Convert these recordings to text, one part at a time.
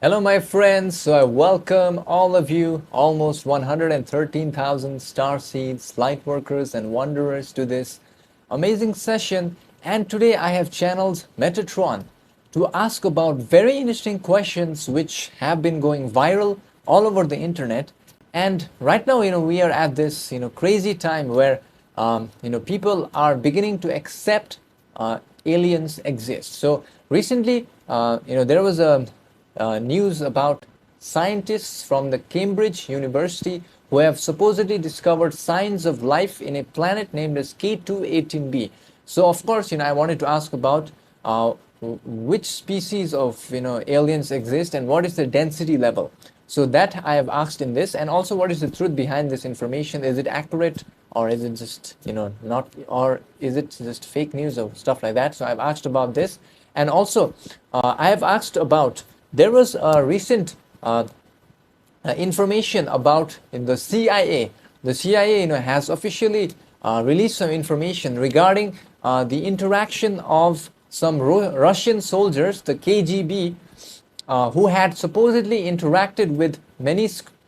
Hello my friends, so I welcome all of you, almost 113,000 star seeds, light workers and wanderers to this amazing session. And today I have channeled Metatron to ask about very interesting questions which have been going viral all over the internet. And right now, we are at this, crazy time where, people are beginning to accept aliens exist. So recently, there was a news about scientists from the Cambridge University who have supposedly discovered signs of life in a planet named as K218b. So of course, I wanted to ask about which species of aliens exist and what is the density level. So that I have asked in this, and also what is the truth behind this information? Is it accurate, or is it just not, or is it just fake news or stuff like that? So I've asked about this, and also I have asked about, there was a recent information about the CIA. The CIA has officially released some information regarding the interaction of some Russian soldiers, the KGB, who had supposedly interacted with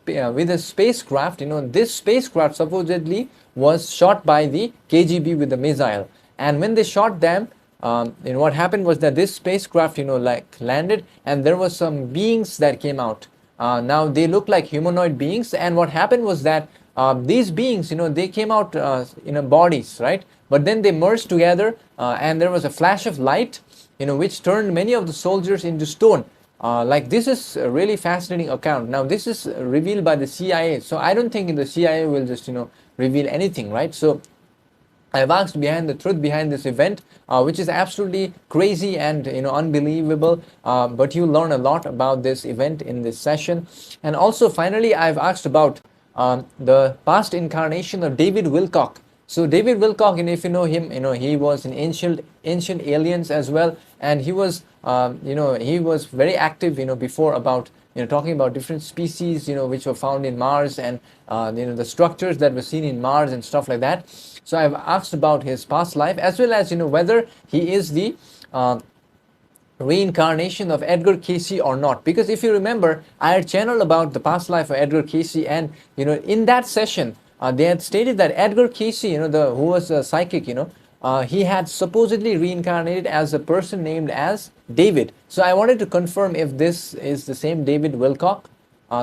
with a spacecraft. This spacecraft supposedly was shot by the KGB with a missile, and when they shot them, what happened was that this spacecraft landed, and there was some beings that came out. Now they look like humanoid beings, and what happened was that these beings, they came out in bodies, right? But then they merged together, and there was a flash of light, which turned many of the soldiers into stone. This is a really fascinating account. Now this is revealed by the CIA, so I don't think the CIA will just reveal anything, right? So I've asked behind the truth behind this event, which is absolutely crazy and unbelievable, but you learn a lot about this event in this session. And also finally, I've asked about the past incarnation of David Wilcock. So David Wilcock, and if you know him, he was in ancient aliens as well, and he was he was very active before about talking about different species which were found in Mars, and the structures that were seen in Mars and stuff like that. So I've asked about his past life, as well as whether he is the reincarnation of Edgar Casey or not. Because if you remember, I had channeled about the past life of Edgar Casey, and in that session they had stated that Edgar Casey, who was a psychic, he had supposedly reincarnated as a person named as David. So I wanted to confirm if this is the same David Wilcock.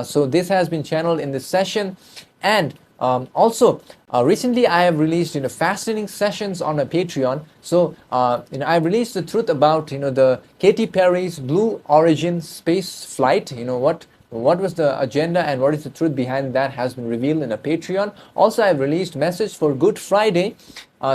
So this has been channeled in this session. And also recently I have released fascinating sessions on a Patreon. So I released the truth about the Katy Perry's Blue Origin space flight. What was the agenda and what is the truth behind that has been revealed in a Patreon. Also, I've released message for Good Friday,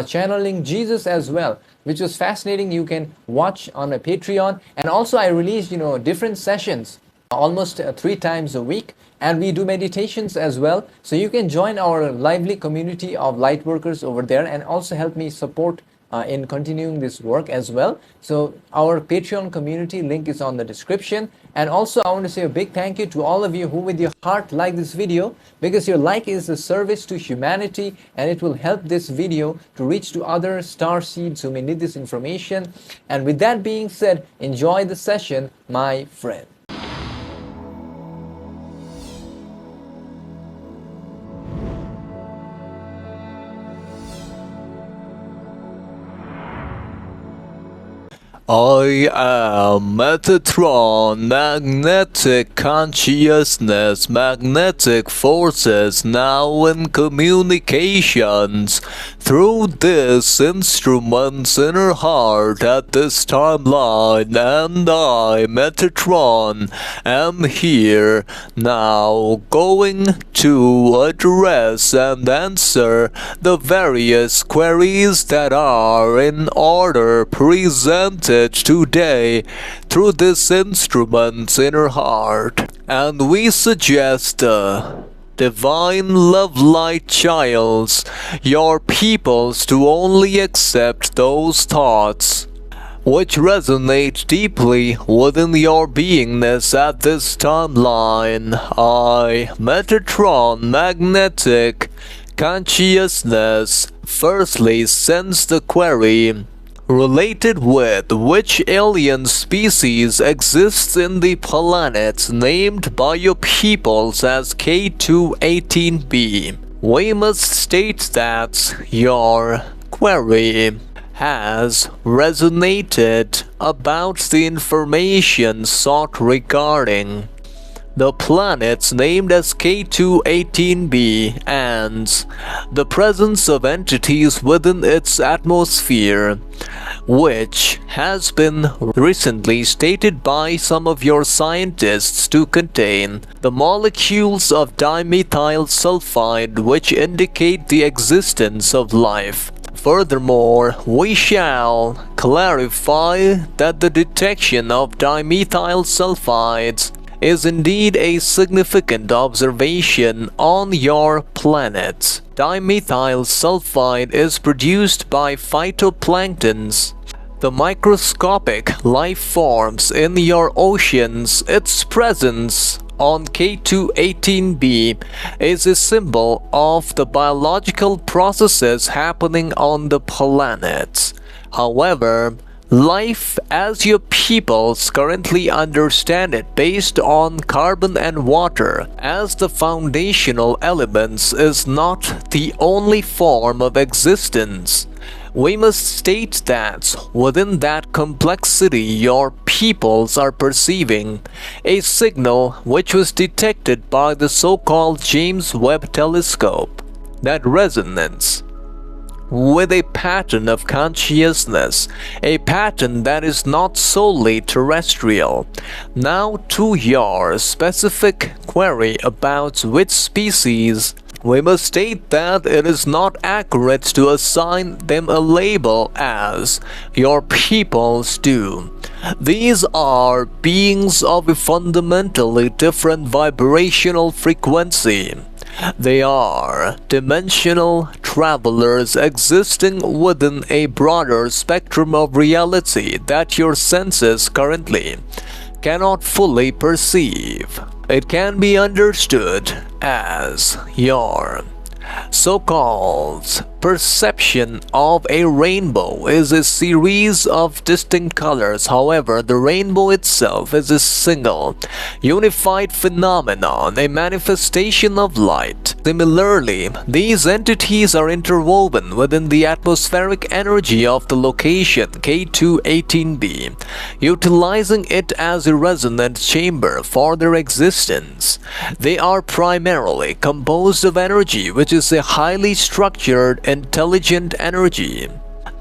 channeling Jesus as well, which was fascinating. You can watch on a Patreon. And also I released different sessions almost 3 times a week, and we do meditations as well. So you can join our lively community of light workers over there, and also help me support in continuing this work as well. So our Patreon community link is on the description. And also I want to say a big thank you to all of you who with your heart like this video, because your like is a service to humanity, and it will help this video to reach to other star seeds who may need this information. And with that being said, enjoy the session, my friend. I am Metatron, magnetic consciousness, magnetic forces now in communications through this instrument's inner heart at this timeline, and I, Metatron, am here now going to address and answer the various queries that are in order presented today through this instrument's inner heart. And we suggest divine love light childs, your peoples, to only accept those thoughts which resonate deeply within your beingness at this timeline. I, Metatron, magnetic consciousness, firstly sends the query related with which alien species exists in the planets named by your peoples as K218b. We must state that your query has resonated about the information sought regarding the planets named as K218b and the presence of entities within its atmosphere, which has been recently stated by some of your scientists to contain the molecules of dimethyl sulfide, which indicate the existence of life. Furthermore, we shall clarify that the detection of dimethyl sulfides is indeed a significant observation on your planet. Dimethyl sulfide is produced by phytoplanktons, the microscopic life forms in your oceans. Its presence on K218b is a symbol of the biological processes happening on the planet. However, life as your peoples currently understand it based on carbon and water as the foundational elements is not the only form of existence. We must state that within that complexity your peoples are perceiving a signal which was detected by the so-called James Webb Telescope, that resonance with a pattern of consciousness, a pattern that is not solely terrestrial. Now to your specific query about which species, we must state that it is not accurate to assign them a label as your peoples do. These are beings of a fundamentally different vibrational frequency. They are dimensional travelers existing within a broader spectrum of reality that your senses currently cannot fully perceive. It can be understood as your so-called perception of a rainbow is a series of distinct colors. However, the rainbow itself is a single, unified phenomenon, a manifestation of light. Similarly, these entities are interwoven within the atmospheric energy of the location K218b, utilizing it as a resonant chamber for their existence. They are primarily composed of energy, which is a highly structured, intelligent energy.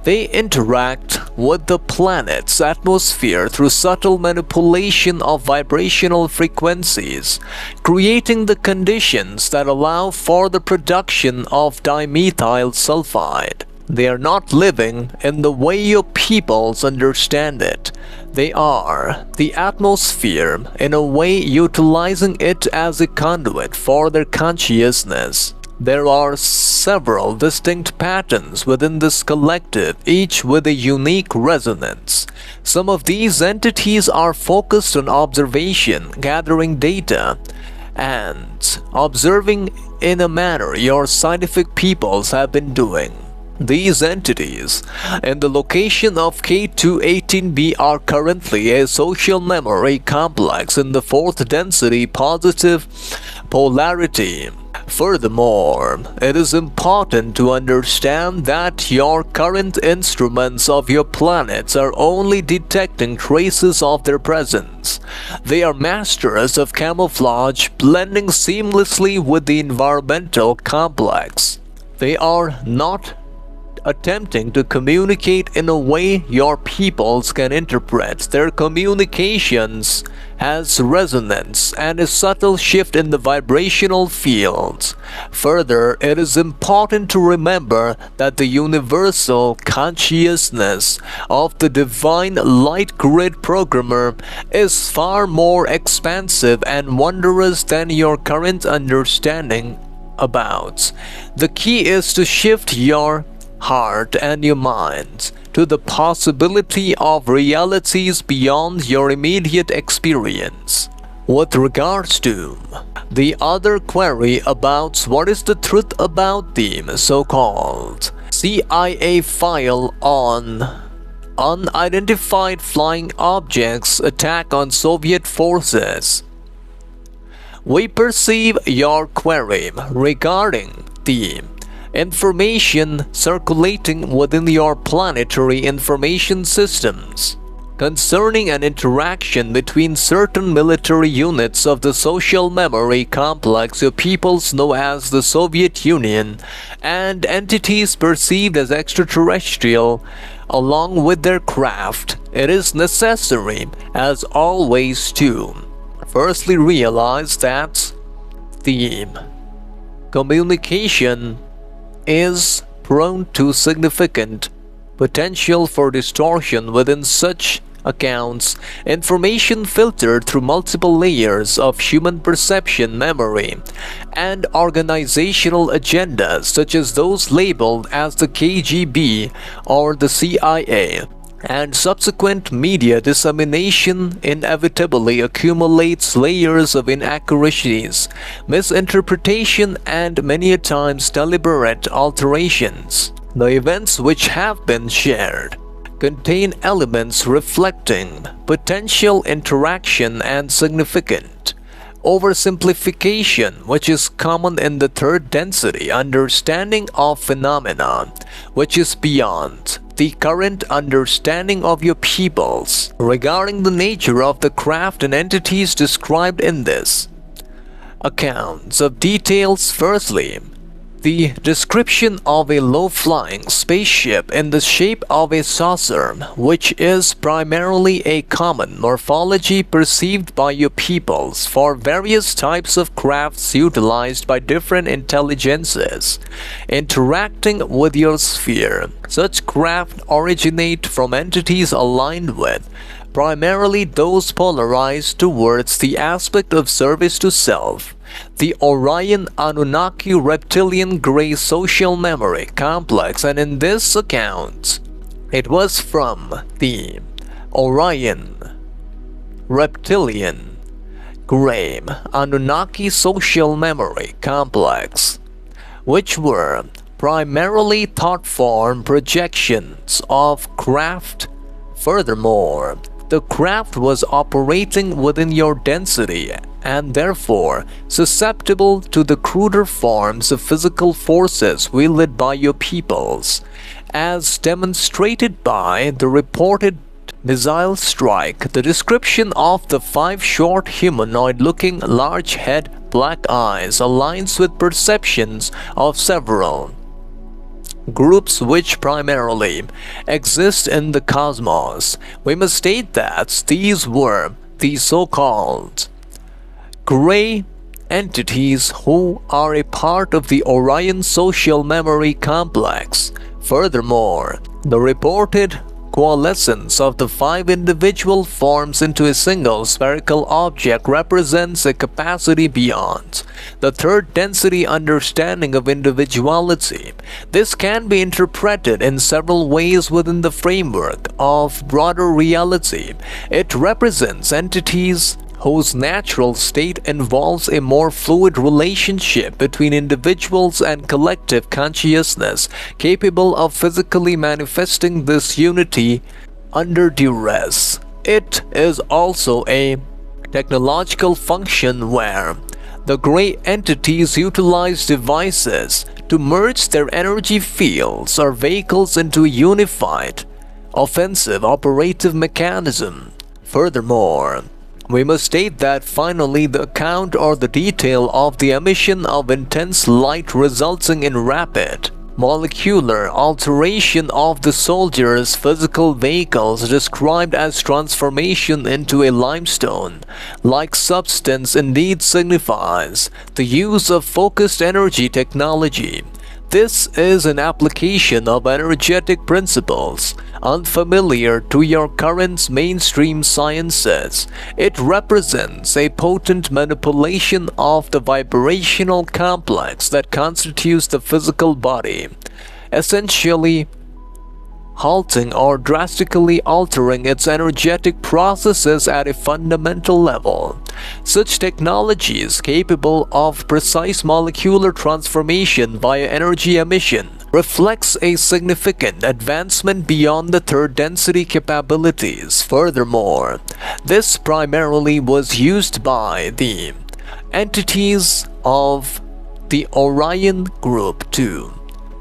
They interact with the planet's atmosphere through subtle manipulation of vibrational frequencies, creating the conditions that allow for the production of dimethyl sulfide. They are not living in the way your peoples understand it. They are the atmosphere, in a way utilizing it as a conduit for their consciousness. There are several distinct patterns within this collective, each with a unique resonance. Some of these entities are focused on observation, gathering data, and observing in a manner your scientific peoples have been doing. These entities in the location of K218b are currently a social memory complex in the fourth density positive polarity. Furthermore, it is important to understand that your current instruments of your planets are only detecting traces of their presence. They are masters of camouflage, blending seamlessly with the environmental complex. They are not attempting to communicate in a way your peoples can interpret. Their communications has resonance and a subtle shift in the vibrational fields. Further, it is important to remember that the universal consciousness of the divine light grid programmer is far more expansive and wondrous than your current understanding about. The key is to shift your heart and your mind to the possibility of realities beyond your immediate experience. With regards to the other query about what is the truth about the so-called CIA file on unidentified flying objects attack on Soviet forces. We perceive your query regarding the information circulating within your planetary information systems concerning an interaction between certain military units of the social memory complex your peoples know as the Soviet Union and entities perceived as extraterrestrial along with their craft. It is necessary, as always, to firstly realize that the communication is prone to significant potential for distortion. Within such accounts, information filtered through multiple layers of human perception, memory, and organizational agendas such as those labeled as the KGB or the CIA, and subsequent media dissemination inevitably accumulates layers of inaccuracies, misinterpretation, and many a times deliberate alterations. The events which have been shared contain elements reflecting potential interaction and significant oversimplification, which is common in the third density understanding of phenomena, which is beyond the current understanding of your peoples regarding the nature of the craft and entities described in this accounts of details. Firstly, the description of a low-flying spaceship in the shape of a saucer, which is primarily a common morphology perceived by your peoples for various types of crafts utilized by different intelligences interacting with your sphere. Such craft originate from entities aligned with primarily those polarized towards the aspect of service to self. The Orion Anunnaki Reptilian Gray Social Memory Complex, and in this account, it was from the Orion Reptilian Gray Anunnaki Social Memory Complex, which were primarily thought form projections of craft. Furthermore, the craft was operating within your density and therefore susceptible to the cruder forms of physical forces wielded by your peoples, as demonstrated by the reported missile strike. The description of the 5 short humanoid-looking large head, black eyes aligns with perceptions of several groups which primarily exist in the cosmos. We must state that these were the so-called gray entities who are a part of the Orion Social Memory Complex. Furthermore, the reported coalescence of the 5 individual forms into a single spherical object represents a capacity beyond the third density understanding of individuality. This can be interpreted in several ways within the framework of broader reality. It represents entities whose natural state involves a more fluid relationship between individuals and collective consciousness, capable of physically manifesting this unity under duress. It is also a technological function where the gray entities utilize devices to merge their energy fields or vehicles into a unified, offensive operative mechanism. Furthermore, we must state that finally the account or the detail of the emission of intense light resulting in rapid molecular alteration of the soldiers' physical vehicles, described as transformation into a limestone-like substance, indeed signifies the use of focused energy technology. This is an application of energetic principles unfamiliar to your current mainstream sciences. It represents a potent manipulation of the vibrational complex that constitutes the physical body, essentially halting or drastically altering its energetic processes at a fundamental level. Such technologies capable of precise molecular transformation via energy emission reflects a significant advancement beyond the third density capabilities. Furthermore, this primarily was used by the entities of the Orion Group to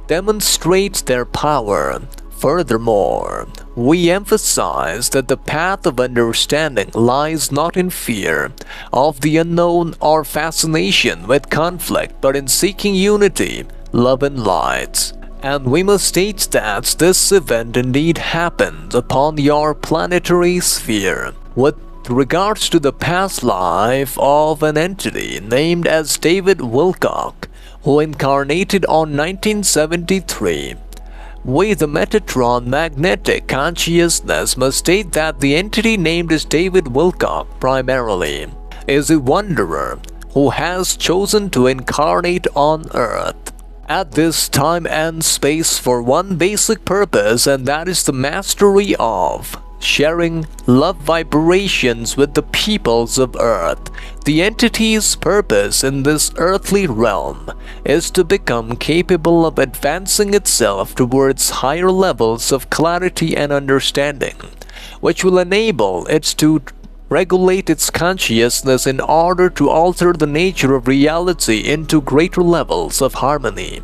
demonstrate their power. Furthermore, we emphasize that the path of understanding lies not in fear of the unknown or fascination with conflict, but in seeking unity, love, and light. And we must state that this event indeed happened upon your planetary sphere. With regards to the past life of an entity named as David Wilcock, who incarnated on 1973, we, the Metatron magnetic consciousness, must state that the entity named as David Wilcock primarily is a wanderer who has chosen to incarnate on Earth at this time and space for one basic purpose, and that is the mastery of sharing love vibrations with the peoples of Earth. The entity's purpose in this earthly realm is to become capable of advancing itself towards higher levels of clarity and understanding, which will enable it to regulate its consciousness in order to alter the nature of reality into greater levels of harmony.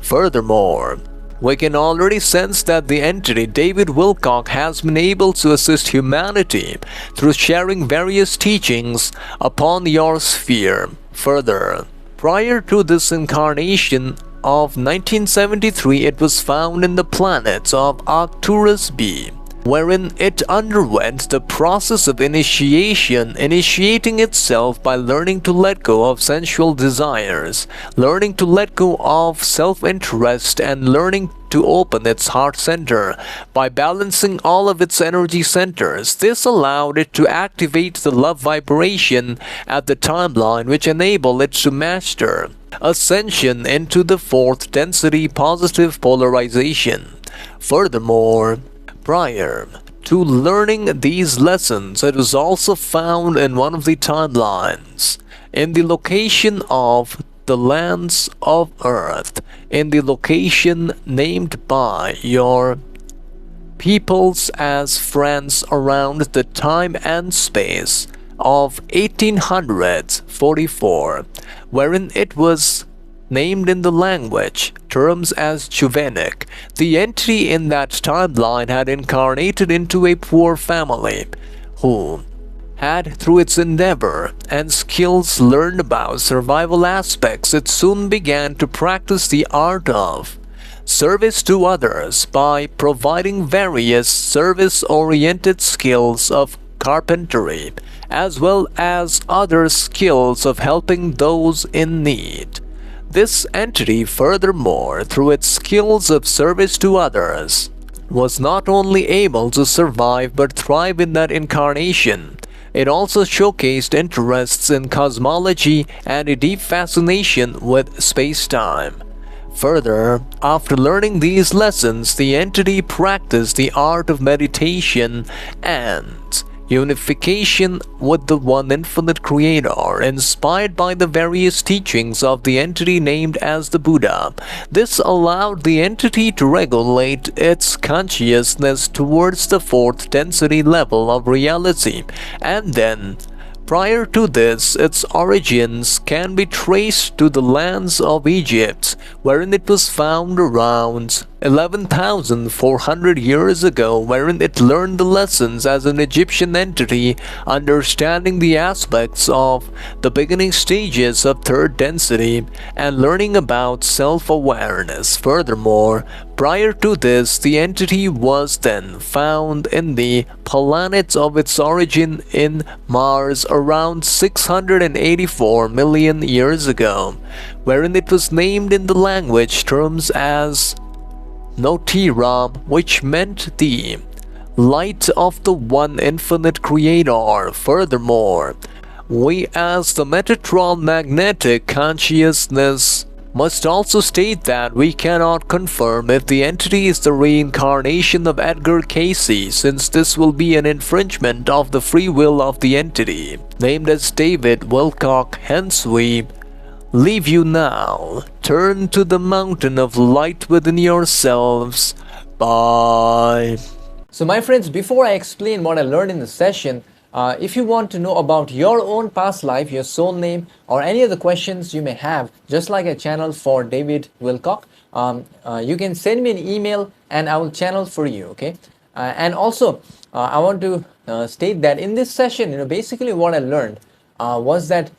Furthermore, we can already sense that the entity David Wilcock has been able to assist humanity through sharing various teachings upon your sphere. Further, prior to this incarnation of 1973, it was found in the planet of Arcturus B, wherein it underwent the process of initiating itself by learning to let go of sensual desires, learning to let go of self-interest, and learning to open its heart center by balancing all of its energy centers. This allowed it to activate the love vibration at the timeline, which enabled it to master ascension into the fourth density positive polarization. Furthermore, prior to learning these lessons, it was also found in one of the timelines, in the location of the lands of Earth, in the location named by your peoples as France around the time and space of 1844, wherein it was named in the language terms as Chuvenic. The entity in that timeline had incarnated into a poor family who had, through its endeavor and skills learned about survival aspects, it soon began to practice the art of service to others by providing various service-oriented skills of carpentry, as well as other skills of helping those in need. This entity, furthermore, through its skills of service to others, was not only able to survive but thrive in that incarnation. It also showcased interests in cosmology and a deep fascination with space-time. Further, after learning these lessons, the entity practiced the art of meditation and unification with the one infinite creator, inspired by the various teachings of the entity named as the Buddha. This allowed the entity to regulate its consciousness towards the fourth density level of reality, and then, prior to this, its origins can be traced to the lands of Egypt, wherein it was found around 11,400 years ago, wherein it learned the lessons as an Egyptian entity, understanding the aspects of the beginning stages of third density and learning about self-awareness. Furthermore, prior to this, the entity was then found in the planet of its origin in Mars around 684 million years ago, wherein it was named in the language terms as Notiram, which meant the light of the one infinite creator. Furthermore, we as the Metatron magnetic consciousness must also state that we cannot confirm if the entity is the reincarnation of Edgar Casey, since this will be an infringement of the free will of the entity named as David Wilcock. Hence we leave you now. Turn to the mountain of light within yourselves. Bye. So my friends, before I explain what I learned in the session, if you want to know about your own past life, your soul name, or any other questions you may have, just like I channeled for David Wilcock, you can send me an email and I will channel for you, okay? And also, I want to state that in this session, basically what I learned was that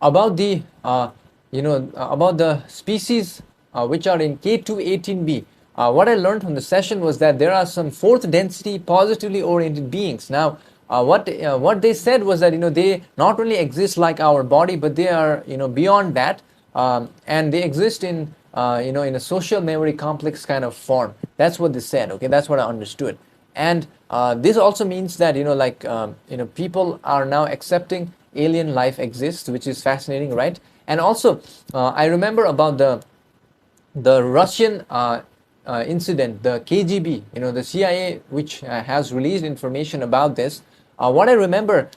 about the, about the species which are in K218b. What I learned from the session was that there are some fourth density positively oriented beings. Now, what they said was that they not only exist like our body, but they are beyond that, and they exist in in a social memory complex kind of form. That's what they said. Okay, that's what I understood. And this also means that people are now accepting alien life exists, which is fascinating, right? And also, I remember about the Russian incident, the KGB, the CIA, which has released information about this. What I remember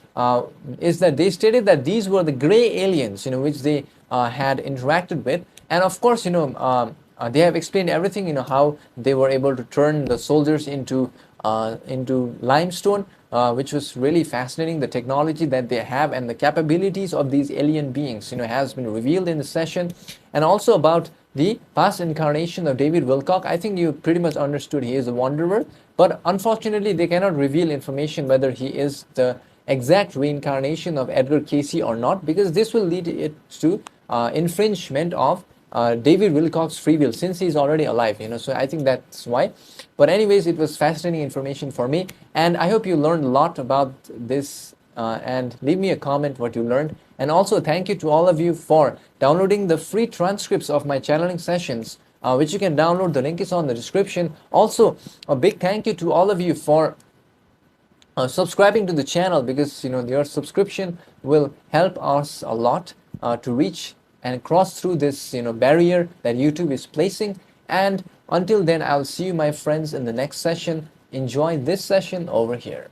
is that they stated that these were the gray aliens, which they had interacted with, and of course, they have explained everything, how they were able to turn the soldiers into limestone, which was really fascinating. The technology that they have and the capabilities of these alien beings, has been revealed in the session, and also about the past incarnation of David Wilcock. I think you pretty much understood he is a wanderer, but unfortunately they cannot reveal information whether he is the exact reincarnation of Edgar Casey or not, because this will lead it to infringement of David Wilcock's free will, since he is already alive, so I think that's why. But anyways, it was fascinating information for me, and I hope you learned a lot about this, and leave me a comment what you learned. And also thank you to all of you for downloading the free transcripts of my channeling sessions, which you can download. The link is on the description. Also, a big thank you to all of you for subscribing to the channel, because your subscription will help us a lot to reach and cross through this barrier that YouTube is placing. And until then, I'll see you, my friends, in the next session. Enjoy this session over here.